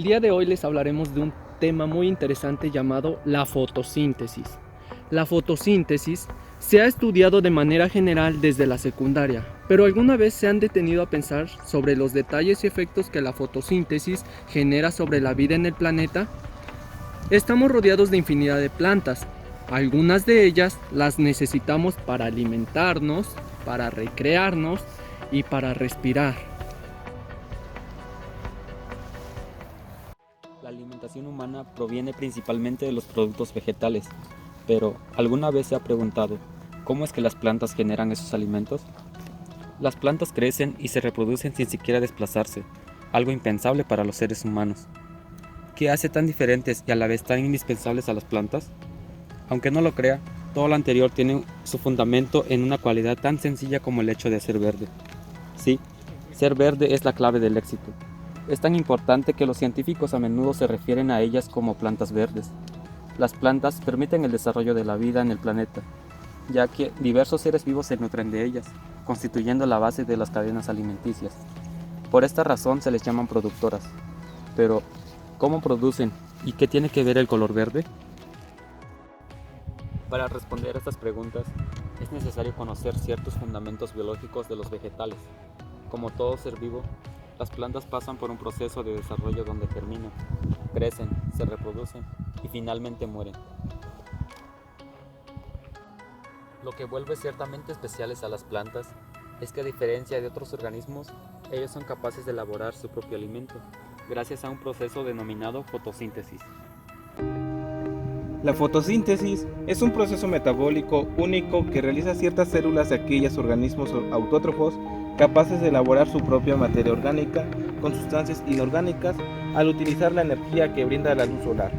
El día de hoy les hablaremos de un tema muy interesante llamado la fotosíntesis. La fotosíntesis se ha estudiado de manera general desde la secundaria, pero ¿alguna vez se han detenido a pensar sobre los detalles y efectos que la fotosíntesis genera sobre la vida en el planeta? Estamos rodeados de infinidad de plantas. Algunas de ellas las necesitamos para alimentarnos, para recrearnos y para respirar. La alimentación humana proviene principalmente de los productos vegetales, pero ¿alguna vez se ha preguntado cómo es que las plantas generan esos alimentos? Las plantas crecen y se reproducen sin siquiera desplazarse, algo impensable para los seres humanos. ¿Qué hace tan diferentes y a la vez tan indispensables a las plantas? Aunque no lo crea, todo lo anterior tiene su fundamento en una cualidad tan sencilla como el hecho de ser verde. Sí, ser verde es la clave del éxito. Es tan importante que los científicos a menudo se refieren a ellas como plantas verdes. Las plantas permiten el desarrollo de la vida en el planeta, ya que diversos seres vivos se nutren de ellas, constituyendo la base de las cadenas alimenticias. Por esta razón se les llaman productoras. Pero, ¿cómo producen y qué tiene que ver el color verde? Para responder a estas preguntas, es necesario conocer ciertos fundamentos biológicos de los vegetales. Como todo ser vivo, las plantas pasan por un proceso de desarrollo donde germinan, crecen, se reproducen y finalmente mueren. Lo que vuelve ciertamente especiales a las plantas es que, a diferencia de otros organismos, ellos son capaces de elaborar su propio alimento, gracias a un proceso denominado fotosíntesis. La fotosíntesis es un proceso metabólico único que realiza ciertas células de aquellos organismos autótrofos capaces de elaborar su propia materia orgánica con sustancias inorgánicas al utilizar la energía que brinda la luz solar.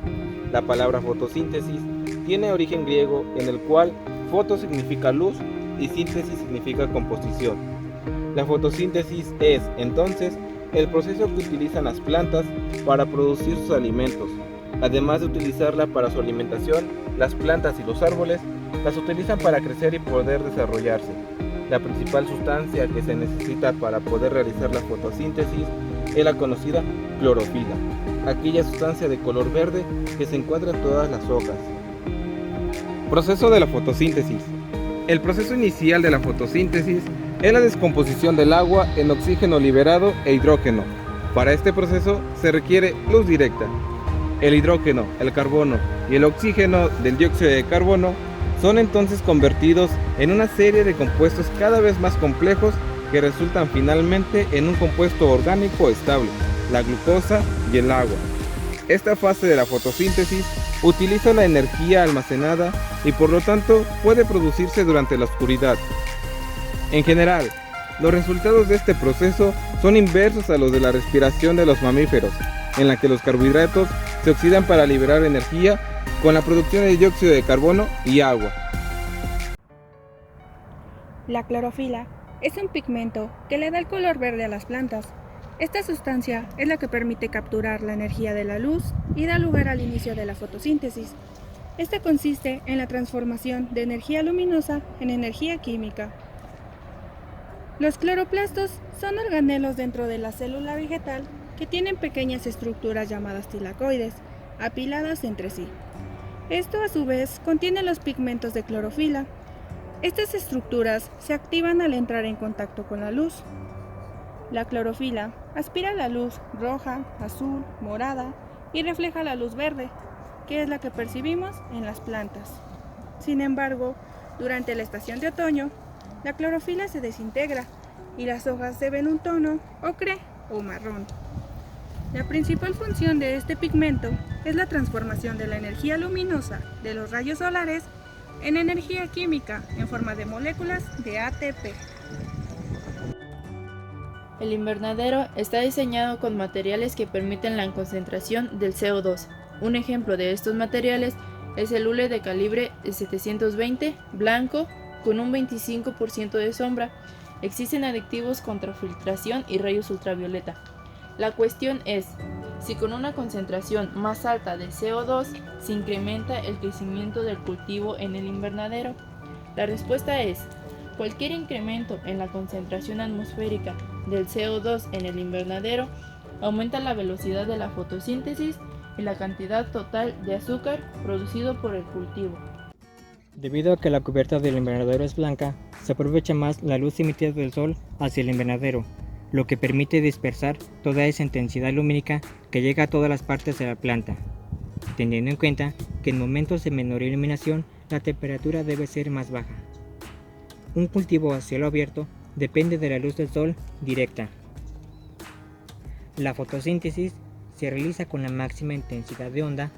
La palabra fotosíntesis tiene origen griego en el cual foto significa luz y síntesis significa composición. La fotosíntesis es, entonces, el proceso que utilizan las plantas para producir sus alimentos. Además de utilizarla para su alimentación, las plantas y los árboles las utilizan para crecer y poder desarrollarse. La principal sustancia que se necesita para poder realizar la fotosíntesis es la conocida clorofila, aquella sustancia de color verde que se encuentra en todas las hojas. Proceso de la fotosíntesis. El proceso inicial de la fotosíntesis es la descomposición del agua en oxígeno liberado e hidrógeno. Para este proceso se requiere luz directa. El hidrógeno, el carbono y el oxígeno del dióxido de carbono son entonces convertidos en una serie de compuestos cada vez más complejos que resultan finalmente en un compuesto orgánico estable, la glucosa y el agua. Esta fase de la fotosíntesis utiliza la energía almacenada y por lo tanto puede producirse durante la oscuridad. En general, los resultados de este proceso son inversos a los de la respiración de los mamíferos, en la que los carbohidratos se oxidan para liberar energía con la producción de dióxido de carbono y agua. La clorofila es un pigmento que le da el color verde a las plantas. Esta sustancia es la que permite capturar la energía de la luz y da lugar al inicio de la fotosíntesis. Esta consiste en la transformación de energía luminosa en energía química. Los cloroplastos son organelos dentro de la célula vegetal que tienen pequeñas estructuras llamadas tilacoides, apiladas entre sí. Esto a su vez contiene los pigmentos de clorofila. Estas estructuras se activan al entrar en contacto con la luz. La clorofila aspira la luz roja, azul, morada y refleja la luz verde, que es la que percibimos en las plantas. Sin embargo, durante la estación de otoño, la clorofila se desintegra y las hojas se ven un tono ocre o marrón. La principal función de este pigmento es la transformación de la energía luminosa de los rayos solares en energía química en forma de moléculas de ATP. El invernadero está diseñado con materiales que permiten la concentración del CO2. Un ejemplo de estos materiales es el hule de calibre 720 blanco con un 25% de sombra. Existen aditivos contra filtración y rayos ultravioleta. La cuestión es, si con una concentración más alta de CO2 se incrementa el crecimiento del cultivo en el invernadero. La respuesta es, cualquier incremento en la concentración atmosférica del CO2 en el invernadero aumenta la velocidad de la fotosíntesis y la cantidad total de azúcar producido por el cultivo. Debido a que la cubierta del invernadero es blanca, se aprovecha más la luz emitida del sol hacia el invernadero, lo que permite dispersar toda esa intensidad lumínica que llega a todas las partes de la planta, teniendo en cuenta que en momentos de menor iluminación la temperatura debe ser más baja. Un cultivo a cielo abierto depende de la luz del sol directa. La fotosíntesis se realiza con la máxima intensidad de onda.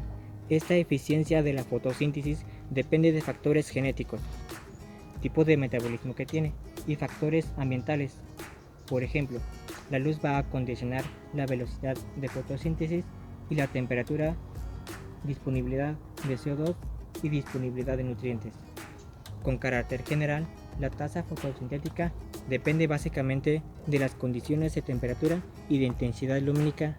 Esta eficiencia de la fotosíntesis depende de factores genéticos, tipo de metabolismo que tiene y factores ambientales. Por ejemplo, la luz va a condicionar la velocidad de fotosíntesis y la temperatura, disponibilidad de CO2 y disponibilidad de nutrientes. Con carácter general, la tasa fotosintética depende básicamente de las condiciones de temperatura y de intensidad lumínica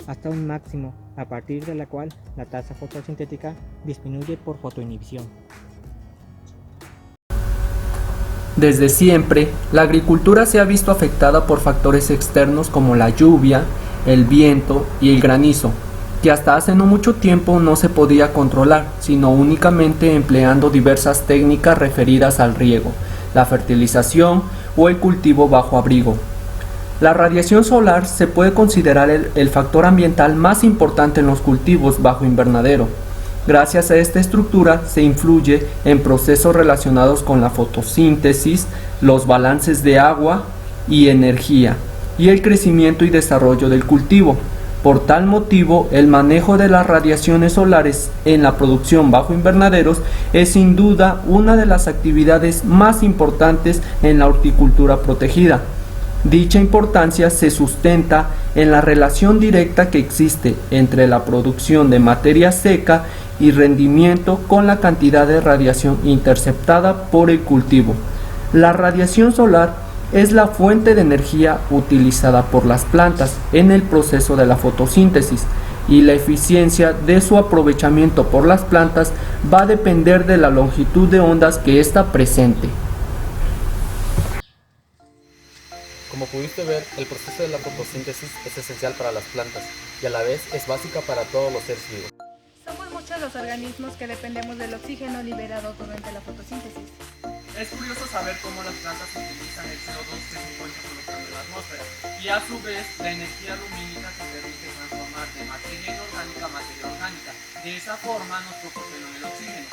hasta un máximo, a partir de la cual la tasa fotosintética disminuye por fotoinhibición. Desde siempre, la agricultura se ha visto afectada por factores externos como la lluvia, el viento y el granizo, que hasta hace no mucho tiempo no se podía controlar, sino únicamente empleando diversas técnicas referidas al riego, la fertilización o el cultivo bajo abrigo. La radiación solar se puede considerar el factor ambiental más importante en los cultivos bajo invernadero. Gracias a esta estructura se influye en procesos relacionados con la fotosíntesis, los balances de agua y energía, y el crecimiento y desarrollo del cultivo. Por tal motivo, el manejo de las radiaciones solares en la producción bajo invernaderos es sin duda una de las actividades más importantes en la horticultura protegida. Dicha importancia se sustenta en la relación directa que existe entre la producción de materia seca y rendimiento con la cantidad de radiación interceptada por el cultivo. La radiación solar es la fuente de energía utilizada por las plantas en el proceso de la fotosíntesis, y la eficiencia de su aprovechamiento por las plantas va a depender de la longitud de ondas que ésta presente. Como pudiste ver, el proceso de la fotosíntesis es esencial para las plantas y a la vez es básica para todos los seres vivos. Somos muchos los organismos que dependemos del oxígeno liberado durante la fotosíntesis. Es curioso saber cómo las plantas utilizan el CO2 que se encuentra flotando en la atmósfera y a su vez la energía lumínica que permite transformar de materia inorgánica a materia orgánica. De esa forma nos proporcionan el oxígeno.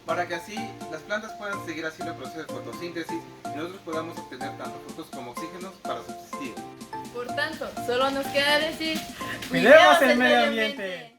Para que así las plantas puedan seguir haciendo el proceso de fotosíntesis y nosotros podamos obtener tanto frutos como oxígenos para subsistir. Por tanto, solo nos queda decir, ¡Cuidemos el medio ambiente!